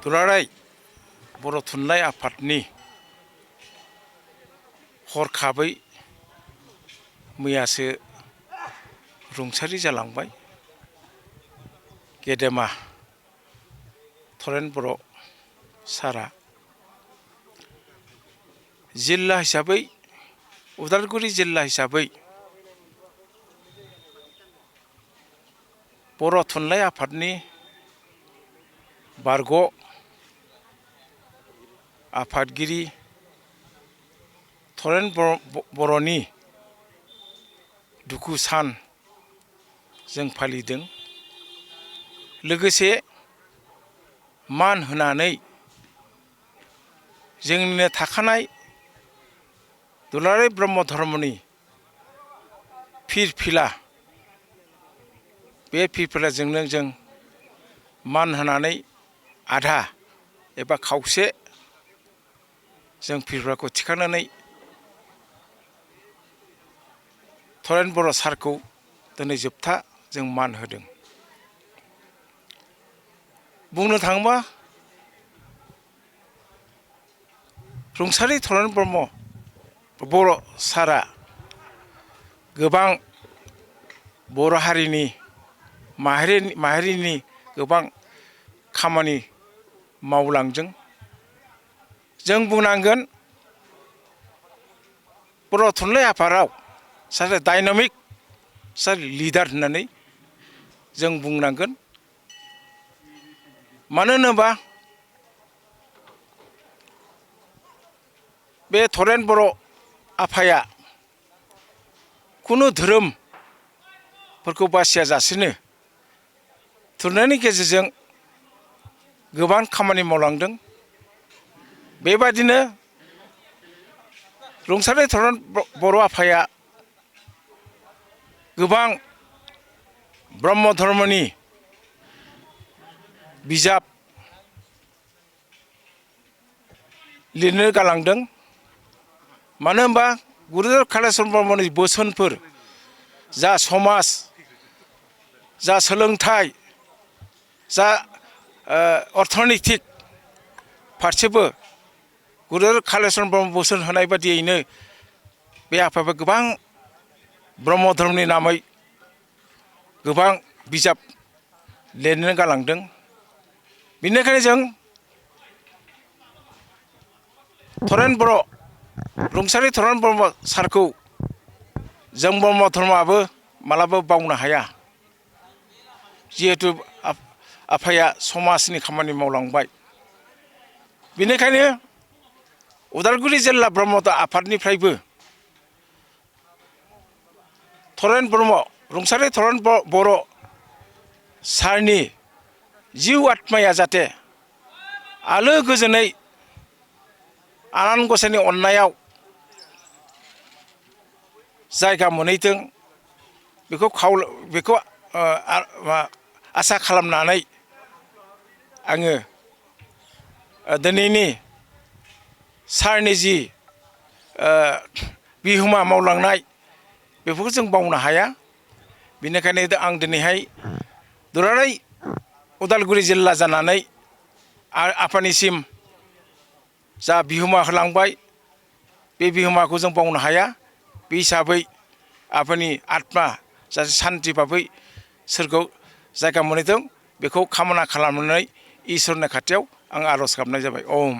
दुलाराय बर' थुनलाइ आफादनि हरखाबै मैयासो रुंसारि जालांबाय गेदेमा थरेन बर' सारा जिल्ला हिसाबै उदालगुरि जिल्ला हिसाबै बर' थुनलाइ आफादनि बारग' आफादगिरि थरेन बर'नि दुखु सान जों फालिदों। लोगोसे मान होनानै जोंनिनो थाखानाय दुलाराय ब्रह्म धर्मनि फिरफिला बे फिरफिलाजोंनो जों मान होनानै आधा एबा खावसे जों फिरफिलाखौ थिखांनानै थरेन बर' सारखौ दिनै जोबथा जों मान होदों। बुंनो थाङोबा रुंसारि थरेन बर' सारा गोबां बर' हारिनि माहारिनि गोबां खामानि मावलांदों। जों बुंनांगोन बर' थुनलाइ आफादाव सासे डायनामिक सासे लिडार होननानै जों बुंनांगोन। मानो होनोबा बे थरेन बर' आफाया खुनु धोरोमफोरखौ बासियाजासेनो थुनलाइनि गेजेरजों गोबां खामानि मावलांदों। बेबादिनो रुंसारि थरेन बर' आफाया गोबां ब्रह्म धर्मनि बिजाब लिरनो गालांदों। मानो होनबा गुरुदेव कालिचरन ब्रह्मनि बोसोनफोर जा समाज जा सोलोंथाइ जा अर्थनैतिक फारसेबो गुरुदेव कालिचरन ब्रह्म बोसोन होनाय बादियैनो बे आफायाबो गोबां ब्रह्म धर्मनि नामै गोबां बिजाब लिरनो गालांदों। बेनिखायनो जों रुंसारि थरेन ब्रह्म सारखौ जों ब्रह्म धर्मआबो मालाबाबो बावनो हाया। जिहेथु आफाया समाजनि खामानि मावलांबाय। बेनिखायनो उदालगुरि जिल्ला ब्रह्म आफादनिफ्रायबो रुंसारि थरेन बर' सारनि जिउ आत्माया जाहाथे आलो गोजोनै आनान गसाइनि अननायाव जायगा मोनहैथों बेखौ आसा खालामनानै आङो दिनैनि सारनि जि बिहोमा मावलांनाय बेफोरखौ जों बावनो हाया। बेनिखायनो आं दिनैहाय दुलाराय उदालगुरि जिल्ला जानानै आफानिसिम जा बिहोमा होलांबाय बे बिहोमाखौ जों बावनो हाया। बे हिसाबै आफानि आत्मा जाहाथे सान्थि भाबै सोरगोआव जायगा मोनहैथों बेखौ कामना खालामनानै इसोरनि खाथियाव आं आर'ज गाबनाय जाबाय। ओम।